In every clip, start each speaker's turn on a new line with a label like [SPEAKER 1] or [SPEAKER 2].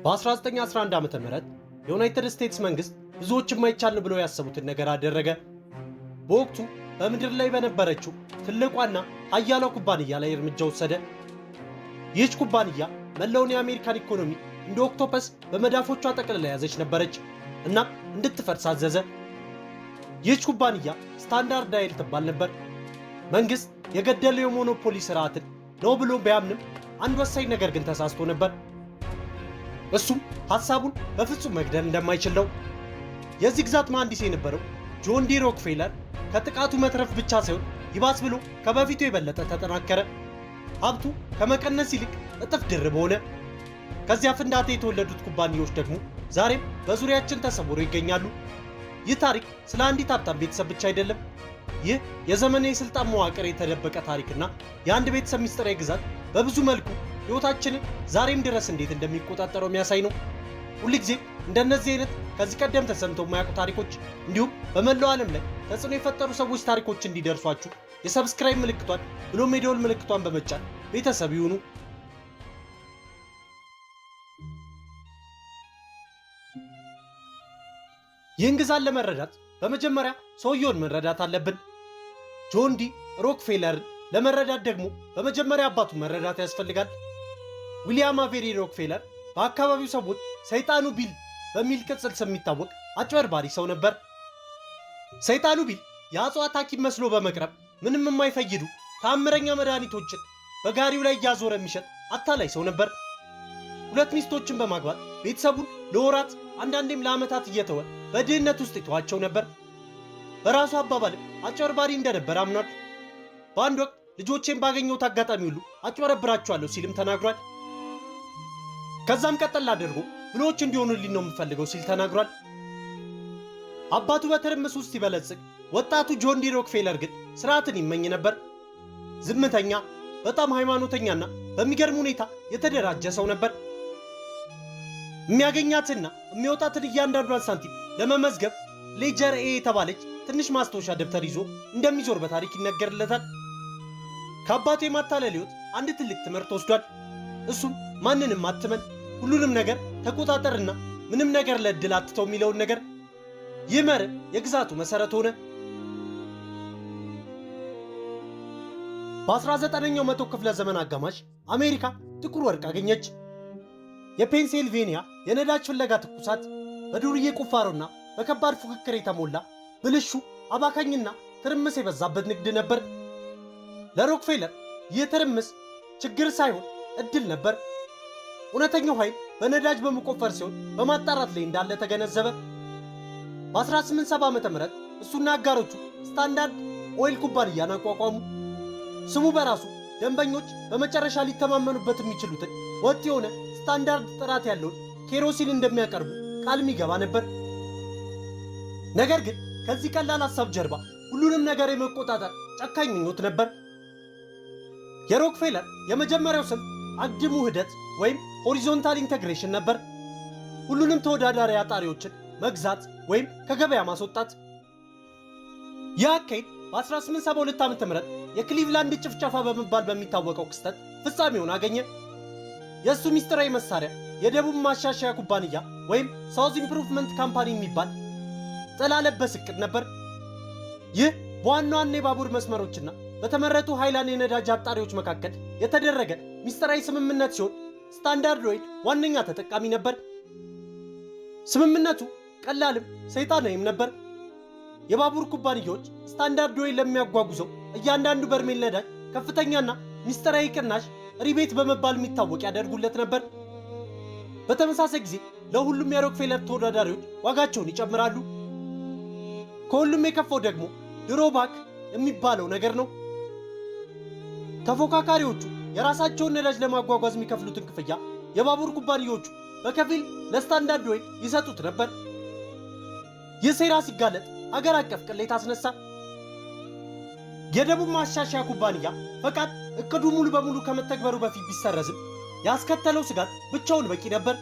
[SPEAKER 1] በ1911 ዓ.ም የዩናይትድ ስቴትስ መንግስት ብዙዎች የማይቻል ብሎ ያሰቡትን ነገር አደረገ። በወቅቱ በምድር ላይ በነበረችው ትልቋና ኃያሏ ኩባንያ ላይ እርምጃ ወሰደ። ይህች ኩባንያ መላውን የአሜሪካን ኢኮኖሚ እንደ ኦክቶፐስ በመዳፎቿ ጠቅልላ ያዘች ነበረች እና እንድትፈርስ አዘዘ። ይህች ኩባንያ ስታንዳርድ ኦይል ትባል ነበር። መንግስት የገደለው የሞኖፖሊ ስርዓትን ነው ብሎ ቢያምንም አንድ ወሳኝ ነገር ግን ተሳስቶ ነበር። እሱም ሐሳቡን በፍጹም መግደል እንደማይችል ነው። የዚህ ግዛት መሐንዲስ የነበረው ጆን ዲ ሮክፌለር ከጥቃቱ መትረፍ ብቻ ሳይሆን ይባስ ብሎ ከበፊቱ የበለጠ ተጠናከረ። ሀብቱ ከመቀነስ ይልቅ እጥፍ ድርብ ሆነ። ከዚያ ፍንዳታ የተወለዱት ኩባንያዎች ደግሞ ዛሬም በዙሪያችን ተሰውረው ይገኛሉ። ይህ ታሪክ ስለ አንዲት ሀብታም ቤተሰብ ብቻ አይደለም። ይህ የዘመናዊ የሥልጣን መዋቅር የተደበቀ ታሪክና የአንድ ቤተሰብ ምስጢራዊ ግዛት በብዙ መልኩ ሕይወታችንን ዛሬም ድረስ እንዴት እንደሚቆጣጠረው የሚያሳይ ነው። ሁልጊዜ እንደነዚህ አይነት ከዚህ ቀደም ተሰምተው የማያውቁ ታሪኮች እንዲሁም በመላው ዓለም ላይ ተጽዕኖ የፈጠሩ ሰዎች ታሪኮች እንዲደርሷችሁ የሰብስክራይብ ምልክቷን ብሎም የደወል ምልክቷን በመጫን ቤተሰብ ይሁኑ። ይህን ግዛት ለመረዳት በመጀመሪያ ሰውየውን መረዳት አለብን። ጆን ዲ ሮክፌለርን ለመረዳት ደግሞ በመጀመሪያ አባቱን መረዳት ያስፈልጋል። ዊሊያም አቬሪ ሮክፌለር በአካባቢው ሰዎች ሰይጣኑ ቢል በሚል ቅጽል ስም የሚታወቅ አጭበርባሪ ሰው ነበር። ሰይጣኑ ቢል የእጽዋት ሐኪም መስሎ በመቅረብ ምንም የማይፈይዱ ተአምረኛ መድኃኒቶችን በጋሪው ላይ እያዞረ የሚሸጥ አታላይ ሰው ነበር። ሁለት ሚስቶችን በማግባት ቤተሰቡን ለወራት አንዳንዴም ለዓመታት እየተወ በድህነት ውስጥ ይተዋቸው ነበር። በራሱ አባባልም አጭበርባሪ እንደነበር አምኗል። በአንድ ወቅት ልጆቼን ባገኘሁት አጋጣሚ ሁሉ አጭበረብራቸዋለሁ ሲልም ተናግሯል። ከዛም ቀጠል አድርጎ ብሎች እንዲሆኑልኝ ነው የምፈልገው ሲል ተናግሯል። አባቱ በትርምስ ውስጥ ሲበለጽግ፣ ወጣቱ ጆን ዲ ሮክፌለር ግን ስርዓትን ይመኝ ነበር። ዝምተኛ፣ በጣም ሃይማኖተኛና በሚገርም ሁኔታ የተደራጀ ሰው ነበር። የሚያገኛትና የሚወጣትን እያንዳንዷን ሳንቲም ለመመዝገብ ሌጀር ኤ የተባለች ትንሽ ማስታወሻ ደብተር ይዞ እንደሚዞር በታሪክ ይነገርለታል። ከአባቱ የማታለል ሕይወት አንድ ትልቅ ትምህርት ወስዷል። እሱም ማንንም አትመን፣ ሁሉንም ነገር ተቆጣጠርና ምንም ነገር ለዕድል አትተው የሚለውን ነገር። ይህ መርህ የግዛቱ መሠረት ሆነ። በ19ኛው መቶ ክፍለ ዘመን አጋማሽ አሜሪካ ጥቁር ወርቅ አገኘች። የፔንሲልቬኒያ የነዳጅ ፍለጋ ትኩሳት በዱርዬ ቁፋሮና በከባድ ፉክክር የተሞላ ብልሹ፣ አባካኝና ትርምስ የበዛበት ንግድ ነበር። ለሮክፌለር ይህ ትርምስ ችግር ሳይሆን ዕድል ነበር። እውነተኛው ኃይል በነዳጅ በመቆፈር ሲሆን በማጣራት ላይ እንዳለ ተገነዘበ። በ1870 ዓ.ም እሱና አጋሮቹ ስታንዳርድ ኦይል ኩባንያን አቋቋሙ። ስሙ በራሱ ደንበኞች በመጨረሻ ሊተማመኑበት የሚችሉትን ወጥ የሆነ ስታንዳርድ ጥራት ያለውን ኬሮሲን እንደሚያቀርቡ ቃል የሚገባ ነበር። ነገር ግን ከዚህ ቀላል ሐሳብ ጀርባ ሁሉንም ነገር የመቆጣጠር ጨካኝ ምኞት ነበር። የሮክፌለር የመጀመሪያው ስም አግድም ውህደት ወይም ሆሪዞንታል ኢንቴግሬሽን ነበር። ሁሉንም ተወዳዳሪ አጣሪዎችን መግዛት ወይም ከገበያ ማስወጣት። ይህ አካሄድ በ1872 ዓ.ም የክሊቭላንድ ጭፍጨፋ በመባል በሚታወቀው ክስተት ፍጻሜውን አገኘ። የእሱ ሚስጥራዊ መሳሪያ የደቡብ ማሻሻያ ኩባንያ ወይም ሳውዝ ኢምፕሩቭመንት ካምፓኒ የሚባል ጥላ ለበስ ዕቅድ ነበር። ይህ በዋና ዋና የባቡር መስመሮችና በተመረጡ ሃይላንድ የነዳጅ አጣሪዎች መካከል የተደረገ ሚስጥራዊ ስምምነት ሲሆን ስታንዳርድ ኦይል ዋነኛ ተጠቃሚ ነበር። ስምምነቱ ቀላልም ሰይጣናዊም ነበር። የባቡር ኩባንያዎች ስታንዳርድ ኦይል ለሚያጓጉዘው እያንዳንዱ በርሜል ነዳጅ ከፍተኛና ሚስጥራዊ ቅናሽ ሪቤት በመባል የሚታወቅ ያደርጉለት ነበር። በተመሳሳይ ጊዜ ለሁሉም የሮክፌለር ተወዳዳሪዎች ዋጋቸውን ይጨምራሉ። ከሁሉም የከፋው ደግሞ ድሮባክ የሚባለው ነገር ነው። ተፎካካሪዎቹ የራሳቸውን ነዳጅ ለማጓጓዝ የሚከፍሉትን ክፍያ የባቡር ኩባንያዎቹ በከፊል ለስታንዳርድ ኦይል ይሰጡት ነበር። ይህ ሴራ ሲጋለጥ አገር አቀፍ ቅሌት አስነሳ። የደቡብ ማሻሻያ ኩባንያ ፈቃድ እቅዱ ሙሉ በሙሉ ከመተግበሩ በፊት ቢሰረዝም ያስከተለው ስጋት ብቻውን በቂ ነበር።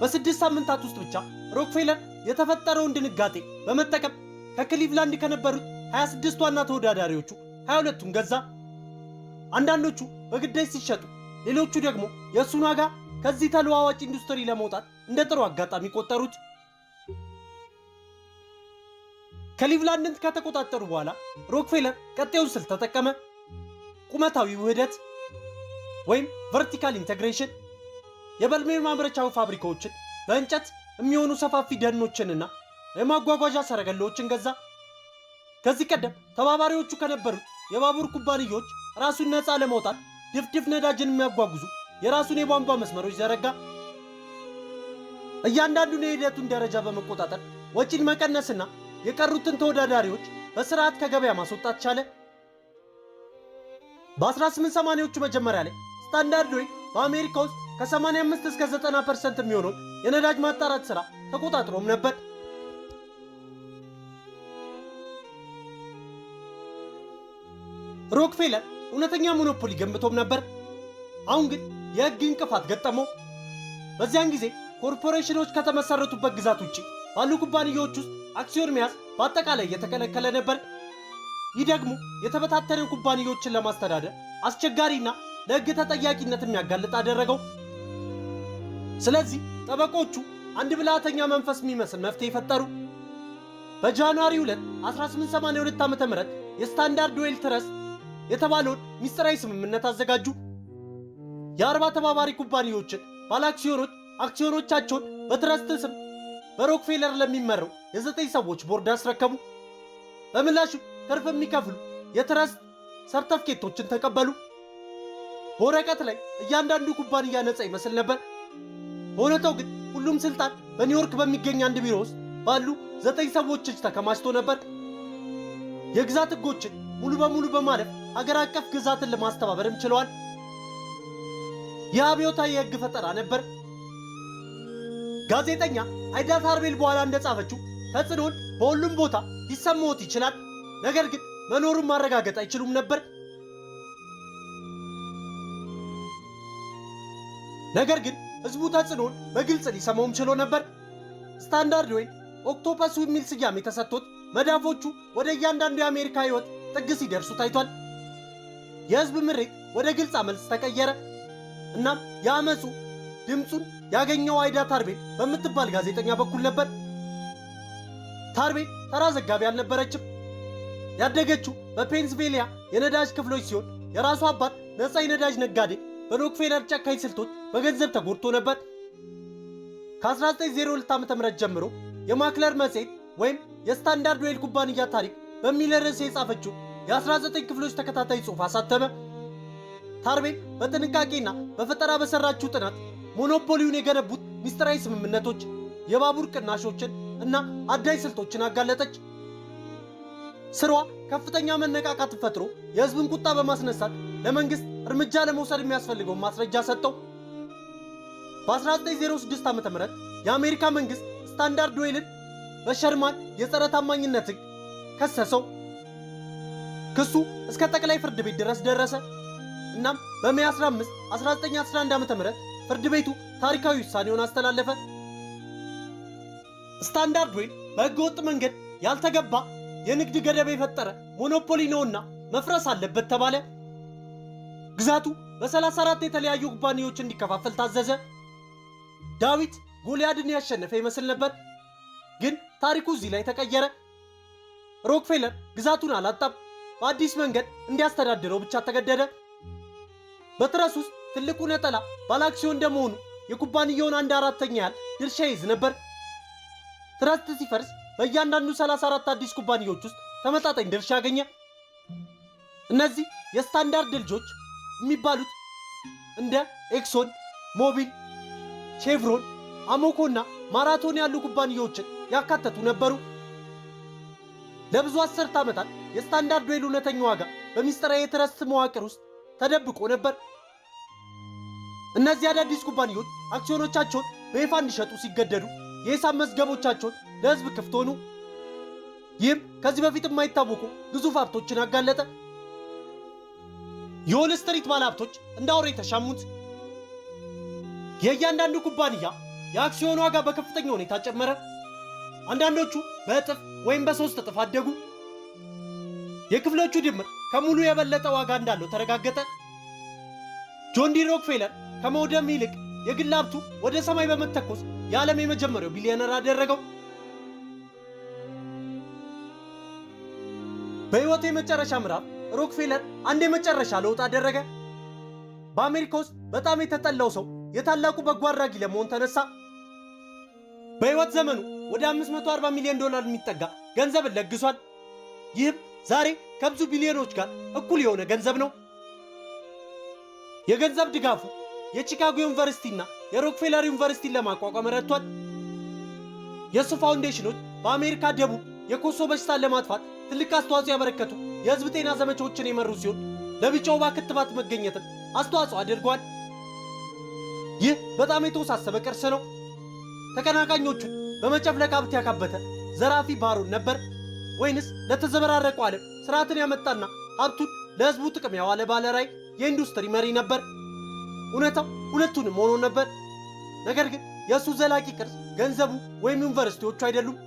[SPEAKER 1] በ6 ሳምንታት ውስጥ ብቻ ሮክፌለር የተፈጠረውን ድንጋጤ በመጠቀም ከክሊቭላንድ ከነበሩት 26 ዋና ተወዳዳሪዎቹ 22ቱን ገዛ። አንዳንዶቹ በግዳጅ ሲሸጡ፣ ሌሎቹ ደግሞ የእሱን ዋጋ ከዚህ ተለዋዋጭ ኢንዱስትሪ ለመውጣት እንደ ጥሩ አጋጣሚ ቆጠሩት። ክሊቭላንድን ከተቆጣጠሩ በኋላ ሮክፌለር ቀጣዩን ስልት ተጠቀመ። ቁመታዊ ውህደት ወይም ቨርቲካል ኢንተግሬሽን። የበርሜል ማምረቻ ፋብሪካዎችን በእንጨት የሚሆኑ ሰፋፊ ደኖችንና የማጓጓዣ ሰረገላዎችን ገዛ። ከዚህ ቀደም ተባባሪዎቹ ከነበሩት የባቡር ኩባንያዎች ራሱን ነፃ ለማውጣት ድፍድፍ ነዳጅን የሚያጓጉዙ የራሱን የቧንቧ መስመሮች ዘረጋ። እያንዳንዱን የሂደቱን ደረጃ በመቆጣጠር ወጪን መቀነስና የቀሩትን ተወዳዳሪዎች በስርዓት ከገበያ ማስወጣት ቻለ። በ1880ዎቹ መጀመሪያ ላይ ስታንዳርድ ኦይል በአሜሪካ ውስጥ ከ85 እስከ 90% የሚሆነውን የነዳጅ ማጣራት ሥራ ተቆጣጥሮም ነበር። ሮክፌለር እውነተኛ ሞኖፖሊ ገንብቶም ነበር። አሁን ግን የሕግ እንቅፋት ገጠመው። በዚያን ጊዜ ኮርፖሬሽኖች ከተመሰረቱበት ግዛት ውጪ ባሉ ኩባንያዎች ውስጥ አክሲዮን መያዝ በአጠቃላይ እየተከለከለ ነበር። ይህ ደግሞ የተበታተነ ኩባንያዎችን ለማስተዳደር አስቸጋሪና ለሕግ ተጠያቂነት የሚያጋልጥ አደረገው። ስለዚህ ጠበቆቹ አንድ ብልሃተኛ መንፈስ የሚመስል መፍትሄ ፈጠሩ። በጃንዋሪ 2 1882 ዓ.ም የስታንዳርድ ኦይል ትረስት የተባለውን ሚስጥራዊ ስምምነት አዘጋጁ። የ40 ተባባሪ ኩባንያዎችን ባለአክሲዮኖች አክሲዮኖቻቸውን በትረስት ስም በሮክፌለር ለሚመራው የ9 ሰዎች ቦርድ አስረከቡ። በምላሹ ትርፍ የሚከፍሉ የትረስት ሰርተፍኬቶችን ተቀበሉ። በወረቀት ላይ እያንዳንዱ ኩባንያ ነፃ ይመስል ነበር። በእውነታው ግን ሁሉም ስልጣን በኒውዮርክ በሚገኝ አንድ ቢሮ ውስጥ ባሉ 9 ሰዎች እጅ ተከማችቶ ነበር። የግዛት ሕጎችን ሙሉ በሙሉ በማለፍ ሀገር አቀፍ ግዛትን ለማስተባበርም ችለዋል። የአብዮታዊ የሕግ ፈጠራ ነበር። ጋዜጠኛ አይዳ ታርቤል በኋላ እንደጻፈችው ተጽዕኖን በሁሉም ቦታ ሊሰማዎት ይችላል፣ ነገር ግን መኖሩን ማረጋገጥ አይችሉም ነበር። ነገር ግን ህዝቡ ተጽዕኖን በግልጽ ሊሰማውም ችሎ ነበር። ስታንዳርድ ኦይል ኦክቶፐሱ የሚል ስያሜ ተሰጥቶት መዳፎቹ ወደ እያንዳንዱ የአሜሪካ ህይወት ጥግ ሲደርሱ ታይቷል። የህዝብ ምሬት ወደ ግልጽ አመልስ ተቀየረ። እናም የአመፁ ድምፁን ያገኘው አይዳ ታርቤል በምትባል ጋዜጠኛ በኩል ነበር። ታርቤል ተራ ዘጋቢ አልነበረችም። ያደገችው በፔንስልቬንያ የነዳጅ ክፍሎች ሲሆን የራሱ አባት ነፃ የነዳጅ ነጋዴ በሮክፌለር ጨካኝ ስልቶች በገንዘብ ተጎድቶ ነበር። ከ1902 ዓ.ም ጀምሮ የማክለር መጽሔት ወይም የስታንዳርድ ኦይል ኩባንያ ታሪክ በሚል ርዕስ የጻፈችው የ19 ክፍሎች ተከታታይ ጽሑፍ አሳተመ። ታርቤል በጥንቃቄና በፈጠራ በሰራችው ጥናት ሞኖፖሊውን የገነቡት ሚስጥራዊ ስምምነቶች፣ የባቡር ቅናሾችን እና አዳኝ ስልቶችን አጋለጠች። ስራዋ ከፍተኛ መነቃቃትን ፈጥሮ የህዝብን ቁጣ በማስነሳት ለመንግስት እርምጃ ለመውሰድ የሚያስፈልገውን ማስረጃ ሰጠው። በ1906 ዓ.ም የአሜሪካ መንግስት ስታንዳርድ ኦይልን በሸርማን የጸረ ታማኝነት ሕግ ከሰሰው። ክሱ እስከ ጠቅላይ ፍርድ ቤት ድረስ ደረሰ። እናም በሜይ 15 1911 ዓ.ም ፍርድ ቤቱ ታሪካዊ ውሳኔውን አስተላለፈ። ስታንዳርድ ኦይል በህገወጥ መንገድ ያልተገባ የንግድ ገደብ የፈጠረ ሞኖፖሊ ነውና መፍረስ አለበት ተባለ። ግዛቱ በ34 የተለያዩ ኩባንያዎች እንዲከፋፈል ታዘዘ። ዳዊት ጎልያድን ያሸነፈ ይመስል ነበር፣ ግን ታሪኩ እዚህ ላይ ተቀየረ። ሮክፌለር ግዛቱን አላጣም፣ በአዲስ መንገድ እንዲያስተዳድረው ብቻ ተገደደ። በትረስ ውስጥ ትልቁ ነጠላ ባለአክሲዮን እንደመሆኑ የኩባንያውን 1/4 ያህል ድርሻ ይዝ ነበር። ትረስት ሲፈርስ በእያንዳንዱ 34 አዲስ ኩባንያዎች ውስጥ ተመጣጣኝ ድርሻ አገኘ። እነዚህ የስታንዳርድ ልጆች የሚባሉት እንደ ኤክሶን ሞቢል፣ ቼቭሮን፣ አሞኮ እና ማራቶን ያሉ ኩባንያዎችን ያካተቱ ነበሩ። ለብዙ አስርት ዓመታት የስታንዳርድ ኦይል እውነተኛ ዋጋ በሚስጥራዊ የትረስት መዋቅር ውስጥ ተደብቆ ነበር። እነዚህ አዳዲስ ኩባንያዎች አክሲዮኖቻቸውን በይፋ እንዲሸጡ ሲገደዱ የሂሳብ መዝገቦቻቸውን ለህዝብ ክፍት ሆኑ። ይህም ከዚህ በፊት የማይታወቁ ግዙፍ ሀብቶችን አጋለጠ። የዎል ስትሪት ባለሀብቶች እንደ አውሬ ተሻሙት። የእያንዳንዱ ኩባንያ የአክሲዮን ዋጋ በከፍተኛ ሁኔታ ጨመረ። አንዳንዶቹ በእጥፍ ወይም በ3 እጥፍ አደጉ። የክፍሎቹ ድምር ከሙሉ የበለጠ ዋጋ እንዳለው ተረጋገጠ። ጆን ዲ ሮክፌለር ከመውደም ይልቅ የግል ሀብቱ ወደ ሰማይ በመተኮስ የዓለም የመጀመሪያው ቢሊዮነር አደረገው። በሕይወቱ የመጨረሻ ምዕራፍ ሮክፌለር አንድ የመጨረሻ ለውጥ አደረገ። በአሜሪካ ውስጥ በጣም የተጠላው ሰው የታላቁ በጎ አድራጊ ለመሆን ተነሳ። በሕይወት ዘመኑ ወደ $540 ሚሊዮን የሚጠጋ ገንዘብን ለግሷል። ይህም ዛሬ ከብዙ ቢሊዮኖች ጋር እኩል የሆነ ገንዘብ ነው። የገንዘብ ድጋፉ የቺካጎ ዩኒቨርሲቲና የሮክፌለር ዩኒቨርሲቲን ለማቋቋም ረድቷል። የእሱ ፋውንዴሽኖች በአሜሪካ ደቡብ የኮሶ በሽታን ለማጥፋት ትልቅ አስተዋጽኦ ያበረከቱ የህዝብ ጤና ዘመቻዎችን የመሩ ሲሆን ለቢጫ ወባ ክትባት መገኘትን አስተዋጽኦ አድርጓል። ይህ በጣም የተወሳሰበ ቅርስ ነው። ተቀናቃኞቹን በመጨፍለቅ ሀብት ያካበተ ዘራፊ ባሮን ነበር ወይንስ ለተዘበራረቀው ዓለም ስርዓትን ያመጣና ሀብቱን ለህዝቡ ጥቅም ያዋለ ባለራዕይ የኢንዱስትሪ መሪ ነበር? እውነታው ሁለቱንም ሆኖ ነበር። ነገር ግን የእሱ ዘላቂ ቅርስ ገንዘቡ ወይም ዩኒቨርሲቲዎቹ አይደሉም።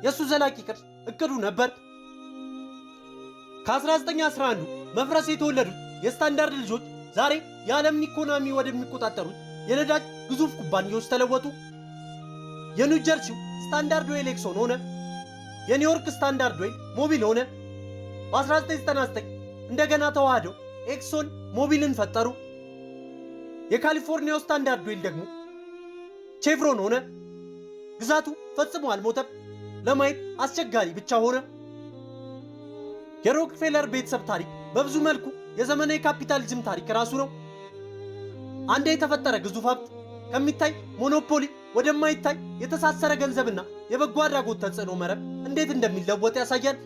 [SPEAKER 1] የእሱ ዘላቂ ቅርስ እቅዱ ነበር። ከ1911 መፍረስ የተወለዱት የስታንዳርድ ልጆች ዛሬ የዓለምን ኢኮኖሚ ወደሚቆጣጠሩት የነዳጅ ግዙፍ ኩባንያዎች ተለወጡ። የኒው ጀርሲው ስታንዳርድ ኦይል ኤክሶን ሆነ። የኒውዮርክ ስታንዳርድ ኦይል ሞቢል ሆነ። በ1999 እንደገና ተዋህደው ኤክሶን ሞቢልን ፈጠሩ። የካሊፎርኒያው ስታንዳርድ ኦይል ደግሞ ቼቭሮን ሆነ። ግዛቱ ፈጽሞ አልሞተም፣ ለማየት አስቸጋሪ ብቻ ሆነ። የሮክፌለር ቤተሰብ ታሪክ በብዙ መልኩ የዘመናዊ ካፒታሊዝም ታሪክ ራሱ ነው። አንድ የተፈጠረ ግዙፍ ሀብት ከሚታይ ሞኖፖሊ ወደማይታይ የተሳሰረ ገንዘብና የበጎ አድራጎት ተጽዕኖ መረብ እንዴት እንደሚለወጥ ያሳያል።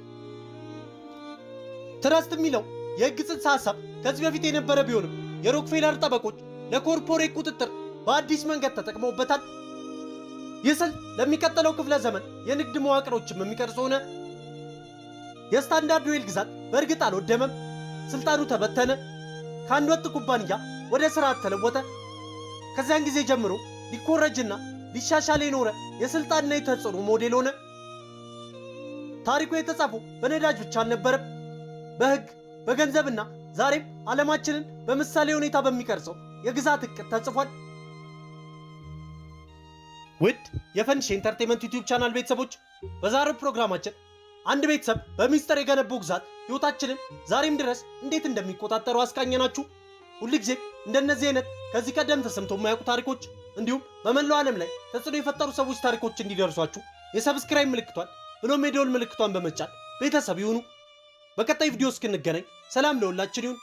[SPEAKER 1] ትረስት የሚለው የሕግ ጽንሰ ሐሳብ ከዚህ በፊት የነበረ ቢሆንም የሮክፌለር ጠበቆች ለኮርፖሬት ቁጥጥር በአዲስ መንገድ ተጠቅመውበታል። ይህ ስልት ለሚቀጥለው ክፍለ ዘመን የንግድ መዋቅሮችም የሚቀርጽ ሆነ። የስታንዳርድ ኦይል ግዛት በእርግጥ አልወደመም፣ ስልጣኑ ተበተነ። ከአንድ ወጥ ኩባንያ ወደ ስርዓት ተለወጠ። ከዚያን ጊዜ ጀምሮ ሊኮረጅና ሊሻሻል የኖረ የስልጣንና የተጽዕኖ ሞዴል ሆነ። ታሪኩ የተጻፈው በነዳጅ ብቻ አልነበረም፣ በሕግ በገንዘብና ዛሬም ዓለማችንን በምሳሌ ሁኔታ በሚቀርጸው የግዛት ዕቅድ ተጽፏል። ውድ የፈንድሽ ኢንተርቴይንመንት ዩቲዩብ ቻናል ቤተሰቦች በዛሬው ፕሮግራማችን አንድ ቤተሰብ በሚስጥር የገነባው ግዛት ሕይወታችንን ዛሬም ድረስ እንዴት እንደሚቆጣጠሩ አስቃኘናችሁ። ሁልጊዜም እንደነዚህ አይነት ከዚህ ቀደም ተሰምቶ የማያውቁ ታሪኮች እንዲሁም በመላው ዓለም ላይ ተጽዕኖ የፈጠሩ ሰዎች ታሪኮች እንዲደርሷችሁ የሰብስክራይብ ምልክቷን ብሎም የደወል ምልክቷን በመጫን ቤተሰብ ይሁኑ። በቀጣይ ቪዲዮ እስክንገናኝ ሰላም ለሁላችን ይሁን።